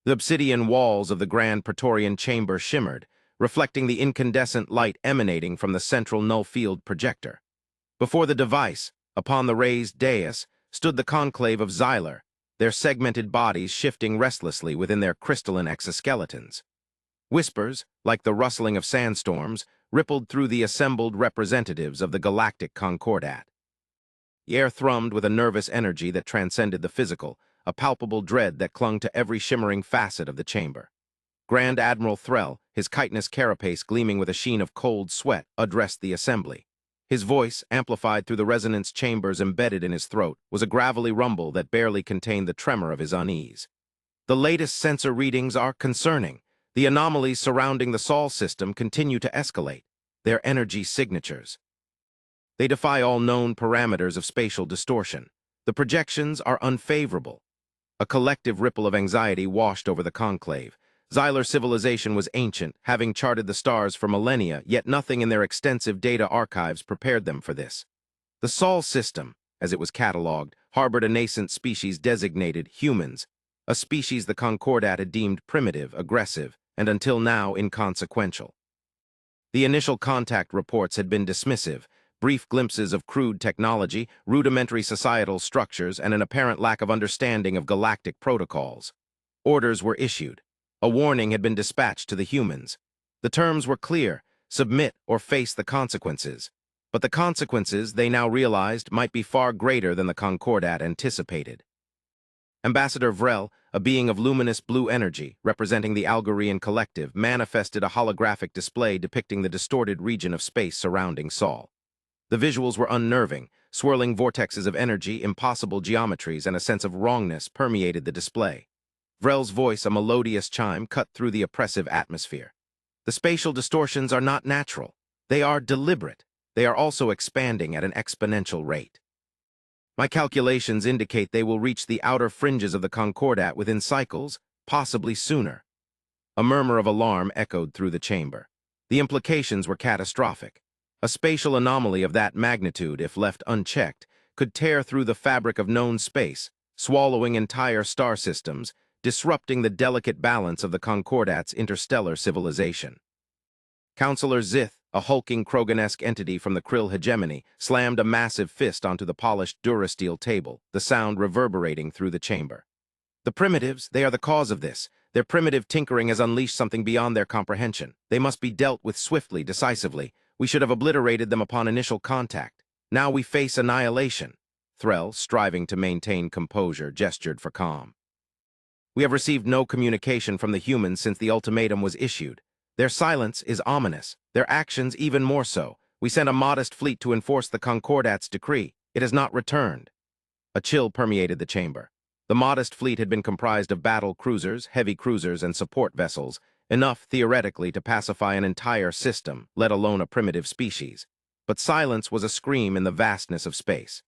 The obsidian walls of the Grand Praetorian Chamber shimmered, reflecting the incandescent light emanating from the central null-field projector. Before the device, upon the raised dais, stood the conclave of Xylar, their segmented bodies shifting restlessly within their crystalline exoskeletons. Whispers, like the rustling of sandstorms, rippled through the assembled representatives of the galactic concordat. The air thrummed with a nervous energy that transcended the physical, a palpable dread that clung to every shimmering facet of the chamber. Grand Admiral Threll, his chitinous carapace gleaming with a sheen of cold sweat, addressed the assembly. His voice, amplified through the resonance chambers embedded in his throat, was a gravelly rumble that barely contained the tremor of his unease. The latest sensor readings are concerning. The anomalies surrounding the Sol system continue to escalate, their energy signatures. They defy all known parameters of spatial distortion. The projections are unfavorable. A collective ripple of anxiety washed over the conclave. Xylar civilization was ancient, having charted the stars for millennia, yet nothing in their extensive data archives prepared them for this. The Sol system, as it was catalogued, harbored a nascent species designated humans, a species the Concordat had deemed primitive, aggressive, and until now inconsequential. The initial contact reports had been dismissive, brief glimpses of crude technology, rudimentary societal structures, and an apparent lack of understanding of galactic protocols. Orders were issued. A warning had been dispatched to the humans. The terms were clear: submit or face the consequences. But the consequences, they now realized, might be far greater than the Concordat anticipated. Ambassador Vrel, a being of luminous blue energy, representing the Algorian collective, manifested a holographic display depicting the distorted region of space surrounding Sol. The visuals were unnerving. Swirling vortexes of energy, impossible geometries, and a sense of wrongness permeated the display. Vrel's voice, a melodious chime, cut through the oppressive atmosphere. The spatial distortions are not natural. They are deliberate. They are also expanding at an exponential rate. My calculations indicate they will reach the outer fringes of the Concordat within cycles, possibly sooner. A murmur of alarm echoed through the chamber. The implications were catastrophic. A spatial anomaly of that magnitude, if left unchecked, could tear through the fabric of known space, swallowing entire star systems, disrupting the delicate balance of the Concordat's interstellar civilization. Counselor Zith, a hulking Krogan-esque entity from the Krill hegemony, slammed a massive fist onto the polished durasteel table, the sound reverberating through the chamber. The primitives, they are the cause of this. Their primitive tinkering has unleashed something beyond their comprehension. They must be dealt with swiftly, decisively. We should have obliterated them upon initial contact. Now we face annihilation. Threll, striving to maintain composure, gestured for calm. We have received no communication from the humans since the ultimatum was issued. Their silence is ominous, their actions even more so. We sent a modest fleet to enforce the Concordat's decree. It has not returned. A chill permeated the chamber. The modest fleet had been comprised of battle cruisers, heavy cruisers, and support vessels, enough theoretically to pacify an entire system, let alone a primitive species. But silence was a scream in the vastness of space.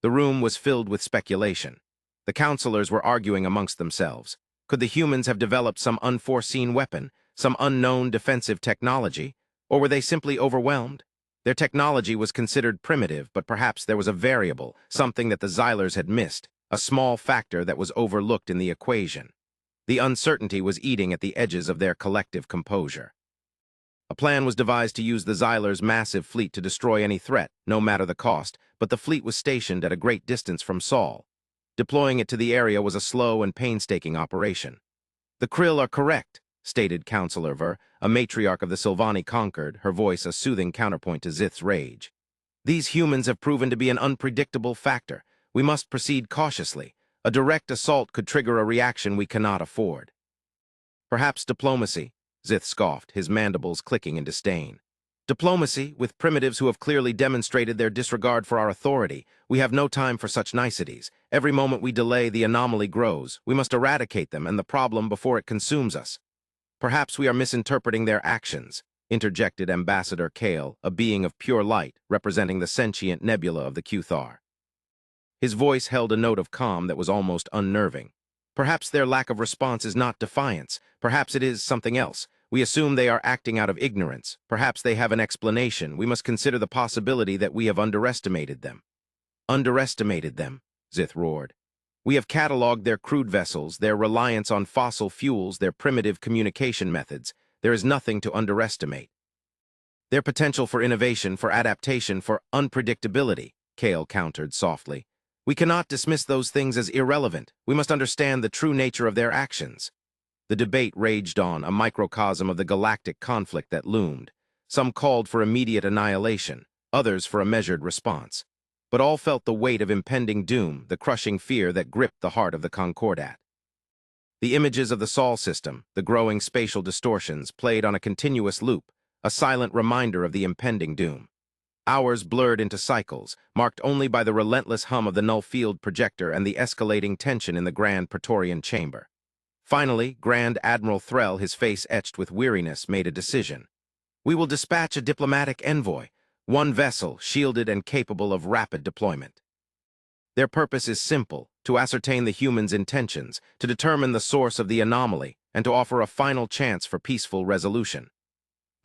The room was filled with speculation. The counselors were arguing amongst themselves. Could the humans have developed some unforeseen weapon, some unknown defensive technology, or were they simply overwhelmed? Their technology was considered primitive, but perhaps there was a variable, something that the Xylars had missed, a small factor that was overlooked in the equation. The uncertainty was eating at the edges of their collective composure. A plan was devised to use the Xylars' massive fleet to destroy any threat, no matter the cost, but the fleet was stationed at a great distance from Sol. Deploying it to the area was a slow and painstaking operation. The Krill are correct, stated Counselor Ver, a matriarch of the Sylvani Conquered, her voice a soothing counterpoint to Zith's rage. These humans have proven to be an unpredictable factor. We must proceed cautiously. A direct assault could trigger a reaction we cannot afford. Perhaps diplomacy, Zith scoffed, his mandibles clicking in disdain. Diplomacy, with primitives who have clearly demonstrated their disregard for our authority. We have no time for such niceties. Every moment we delay, the anomaly grows. We must eradicate them and the problem before it consumes us. Perhaps we are misinterpreting their actions, interjected Ambassador Kale, a being of pure light, representing the sentient nebula of the Cuthar. His voice held a note of calm that was almost unnerving. Perhaps their lack of response is not defiance. Perhaps it is something else. We assume they are acting out of ignorance. Perhaps they have an explanation. We must consider the possibility that we have underestimated them. Underestimated them, Zith roared. We have cataloged their crude vessels, their reliance on fossil fuels, their primitive communication methods. There is nothing to underestimate. Their potential for innovation, for adaptation, for unpredictability, Kale countered softly. We cannot dismiss those things as irrelevant. We must understand the true nature of their actions. The debate raged on, a microcosm of the galactic conflict that loomed. Some called for immediate annihilation, others for a measured response. But all felt the weight of impending doom, the crushing fear that gripped the heart of the Concordat. The images of the Sol system, the growing spatial distortions, played on a continuous loop, a silent reminder of the impending doom. Hours blurred into cycles, marked only by the relentless hum of the null field projector and the escalating tension in the Grand Praetorian chamber. Finally, Grand Admiral Threll, his face etched with weariness, made a decision. We will dispatch a diplomatic envoy, one vessel shielded and capable of rapid deployment. Their purpose is simple, to ascertain the humans' intentions, to determine the source of the anomaly, and to offer a final chance for peaceful resolution.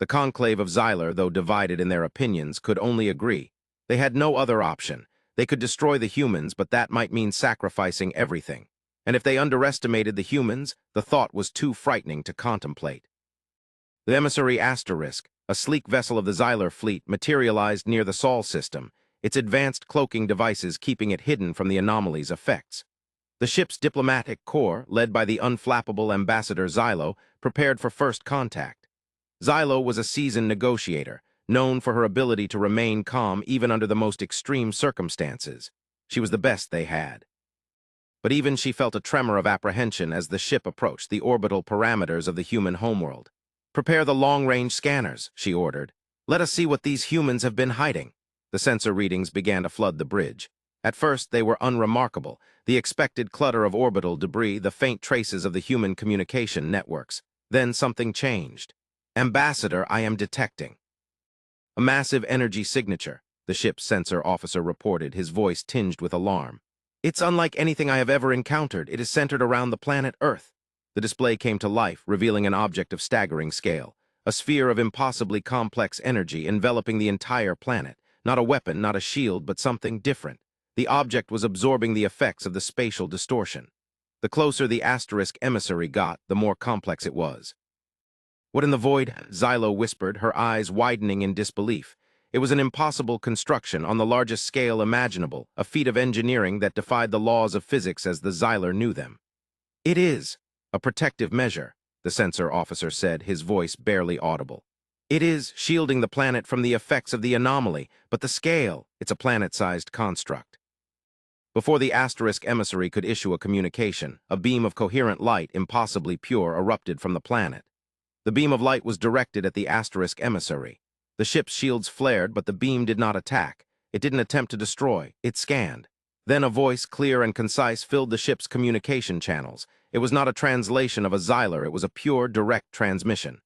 The conclave of Xylar, though divided in their opinions, could only agree. They had no other option. They could destroy the humans, but that might mean sacrificing everything. And if they underestimated the humans, the thought was too frightening to contemplate. The emissary Asterisk, a sleek vessel of the Xylar fleet, materialized near the Sol system, its advanced cloaking devices keeping it hidden from the anomaly's effects. The ship's diplomatic corps, led by the unflappable Ambassador Xylo, prepared for first contact. Xylo was a seasoned negotiator, known for her ability to remain calm even under the most extreme circumstances. She was the best they had. But even she felt a tremor of apprehension as the ship approached the orbital parameters of the human homeworld. "Prepare the long-range scanners," she ordered. "Let us see what these humans have been hiding." The sensor readings began to flood the bridge. At first, they were unremarkable, the expected clutter of orbital debris, the faint traces of the human communication networks. Then something changed. "Ambassador, I am detecting." "A massive energy signature," the ship's sensor officer reported, his voice tinged with alarm. "It's unlike anything I have ever encountered. It is centered around the planet Earth." The display came to life, revealing an object of staggering scale, a sphere of impossibly complex energy enveloping the entire planet. Not a weapon, not a shield, but something different. The object was absorbing the effects of the spatial distortion. The closer the Asterisk emissary got, the more complex it was. "What in the void?" Xylo whispered, her eyes widening in disbelief. It was an impossible construction on the largest scale imaginable, a feat of engineering that defied the laws of physics as the Xylar knew them. "It is a protective measure," the sensor officer said, his voice barely audible. "It is shielding the planet from the effects of the anomaly, but the scale, it's a planet-sized construct." Before the Asterisk emissary could issue a communication, a beam of coherent light, impossibly pure, erupted from the planet. The beam of light was directed at the Asterisk emissary. The ship's shields flared, but the beam did not attack. It didn't attempt to destroy. It scanned. Then a voice, clear and concise, filled the ship's communication channels. It was not a translation of a Xylar, it was a pure, direct transmission.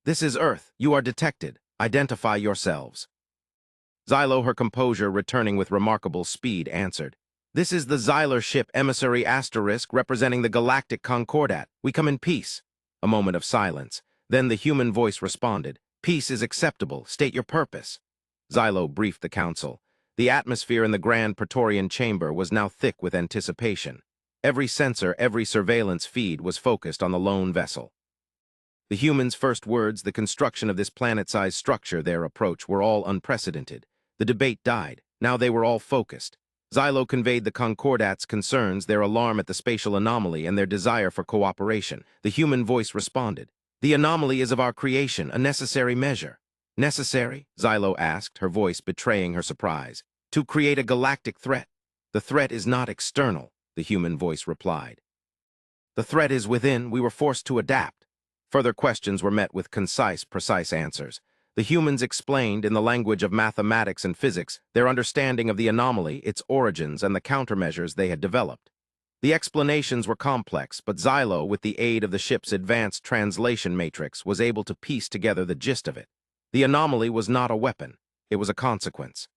"This is Earth. You are detected. Identify yourselves." Xylo, her composure returning with remarkable speed, answered. "This is the Xylar ship Emissary Asterisk representing the Galactic Concordat. We come in peace." A moment of silence. Then the human voice responded. "Peace is acceptable. State your purpose." Xylo briefed the council. The atmosphere in the Grand Praetorian chamber was now thick with anticipation. Every sensor, every surveillance feed was focused on the lone vessel. The humans' first words, the construction of this planet-sized structure, their approach, were all unprecedented. The debate died. Now they were all focused. Xylo conveyed the Concordat's concerns, their alarm at the spatial anomaly, and their desire for cooperation. The human voice responded. "The anomaly is of our creation, a necessary measure." "Necessary?" Xylo asked, her voice betraying her surprise. "To create a galactic threat." "The threat is not external," the human voice replied. "The threat is within. We were forced to adapt." Further questions were met with concise, precise answers. The humans explained, in the language of mathematics and physics, their understanding of the anomaly, its origins, and the countermeasures they had developed. The explanations were complex, but Xylo, with the aid of the ship's advanced translation matrix, was able to piece together the gist of it. The anomaly was not a weapon. It was a consequence.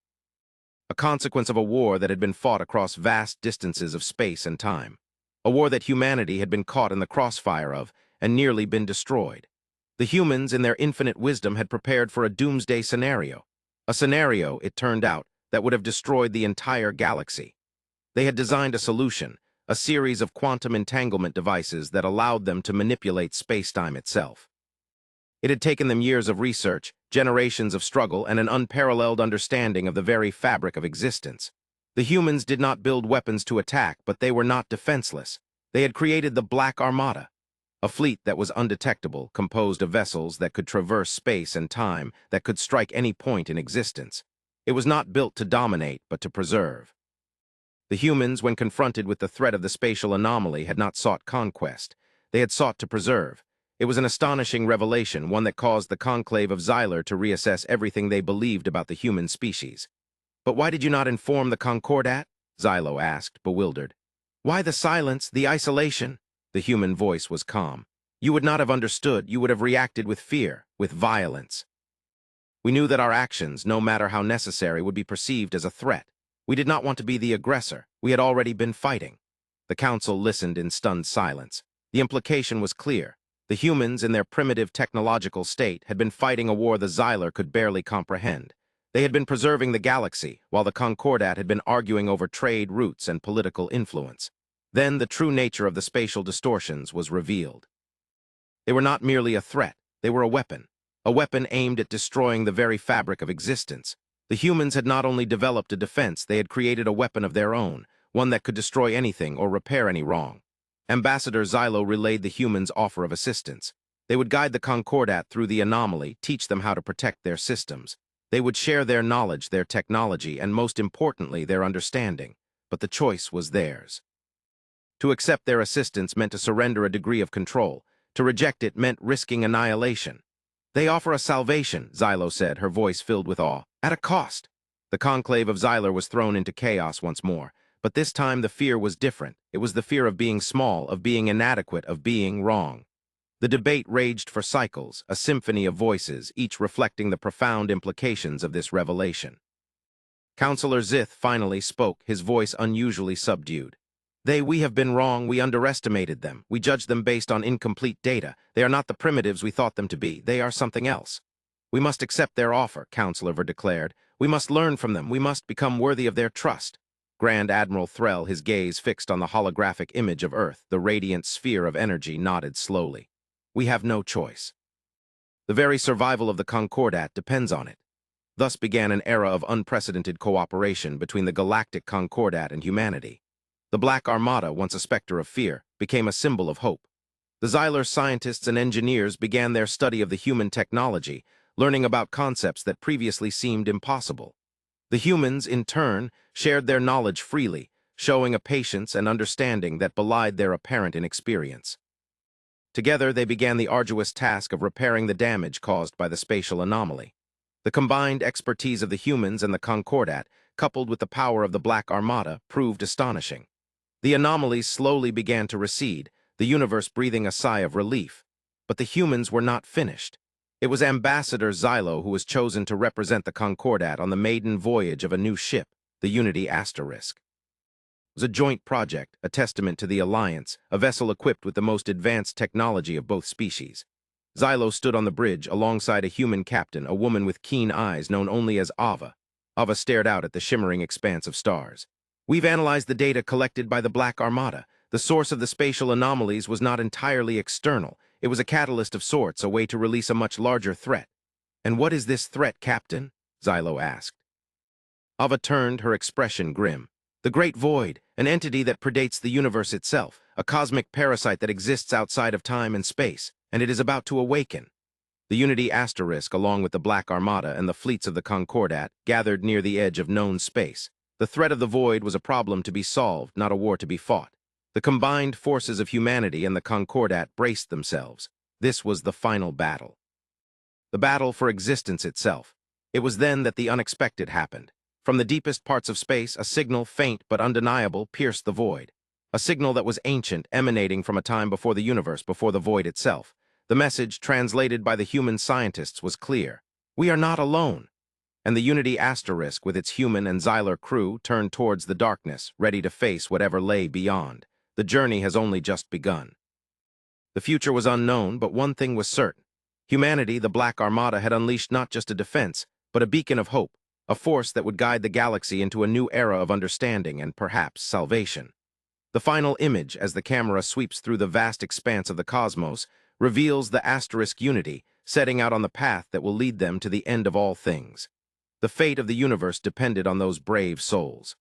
A consequence of a war that had been fought across vast distances of space and time. A war that humanity had been caught in the crossfire of and nearly been destroyed. The humans, in their infinite wisdom, had prepared for a doomsday scenario. A scenario, it turned out, that would have destroyed the entire galaxy. They had designed a solution, a series of quantum entanglement devices that allowed them to manipulate space-time itself. It had taken them years of research, generations of struggle, and an unparalleled understanding of the very fabric of existence. The humans did not build weapons to attack, but they were not defenseless. They had created the Black Armada, a fleet that was undetectable, composed of vessels that could traverse space and time, that could strike any point in existence. It was not built to dominate, but to preserve. The humans, when confronted with the threat of the spatial anomaly, had not sought conquest. They had sought to preserve. It was an astonishing revelation, one that caused the conclave of Xylar to reassess everything they believed about the human species. "But why did you not inform the Concordat?" Xylo asked, bewildered. "Why the silence, the isolation?" The human voice was calm. "You would not have understood. You would have reacted with fear, with violence. We knew that our actions, no matter how necessary, would be perceived as a threat. We did not want to be the aggressor. We had already been fighting." The council listened in stunned silence. The implication was clear. The humans, in their primitive technological state, had been fighting a war the Xylar could barely comprehend. They had been preserving the galaxy, while the Concordat had been arguing over trade routes and political influence. Then the true nature of the spatial distortions was revealed. They were not merely a threat, they were a weapon aimed at destroying the very fabric of existence. The humans had not only developed a defense, they had created a weapon of their own, one that could destroy anything or repair any wrong. Ambassador Xylo relayed the humans' offer of assistance. They would guide the Concordat through the anomaly, teach them how to protect their systems. They would share their knowledge, their technology, and most importantly, their understanding. But the choice was theirs. To accept their assistance meant to surrender a degree of control. To reject it meant risking annihilation. "They offer us salvation," Xylo said, her voice filled with awe, "at a cost." The conclave of Xylar was thrown into chaos once more, but this time the fear was different. It was the fear of being small, of being inadequate, of being wrong. The debate raged for cycles, a symphony of voices, each reflecting the profound implications of this revelation. Counselor Zith finally spoke, his voice unusually subdued. We have been wrong. We underestimated them. We judged them based on incomplete data. They are not the primitives we thought them to be. They are something else. We must accept their offer," Counselor Ver declared. "We must learn from them. We must become worthy of their trust." Grand Admiral Threll, his gaze fixed on the holographic image of Earth, the radiant sphere of energy, nodded slowly. "We have no choice. The very survival of the Concordat depends on it." Thus began an era of unprecedented cooperation between the galactic Concordat and humanity. The Black Armada, once a specter of fear, became a symbol of hope. The Xylar scientists and engineers began their study of the human technology, learning about concepts that previously seemed impossible. The humans, in turn, shared their knowledge freely, showing a patience and understanding that belied their apparent inexperience. Together, they began the arduous task of repairing the damage caused by the spatial anomaly. The combined expertise of the humans and the Concordat, coupled with the power of the Black Armada, proved astonishing. The anomalies slowly began to recede, the universe breathing a sigh of relief. But the humans were not finished. It was Ambassador Xylo who was chosen to represent the Concordat on the maiden voyage of a new ship, the Unity Asterisk. It was a joint project, a testament to the Alliance, a vessel equipped with the most advanced technology of both species. Xylo stood on the bridge alongside a human captain, a woman with keen eyes known only as Ava. Ava stared out at the shimmering expanse of stars. "We've analyzed the data collected by the Black Armada. The source of the spatial anomalies was not entirely external. It was a catalyst of sorts, a way to release a much larger threat." "And what is this threat, Captain?" Xylo asked. Ava turned, her expression grim. "The Great Void, an entity that predates the universe itself, a cosmic parasite that exists outside of time and space, and it is about to awaken." The Unity Asterisk, along with the Black Armada and the fleets of the Concordat, gathered near the edge of known space. The threat of the Void was a problem to be solved, not a war to be fought. The combined forces of humanity and the Concordat braced themselves. This was the final battle. The battle for existence itself. It was then that the unexpected happened. From the deepest parts of space, a signal, faint but undeniable, pierced the void. A signal that was ancient, emanating from a time before the universe, before the void itself. The message, translated by the human scientists, was clear. "We are not alone." And the Unity Asterisk, with its human and Xylar crew, turned towards the darkness, ready to face whatever lay beyond. The journey has only just begun. The future was unknown, but one thing was certain. Humanity, the Black Armada, had unleashed not just a defense, but a beacon of hope, a force that would guide the galaxy into a new era of understanding and perhaps salvation. The final image, as the camera sweeps through the vast expanse of the cosmos, reveals the asterisk Unity, setting out on the path that will lead them to the end of all things. The fate of the universe depended on those brave souls.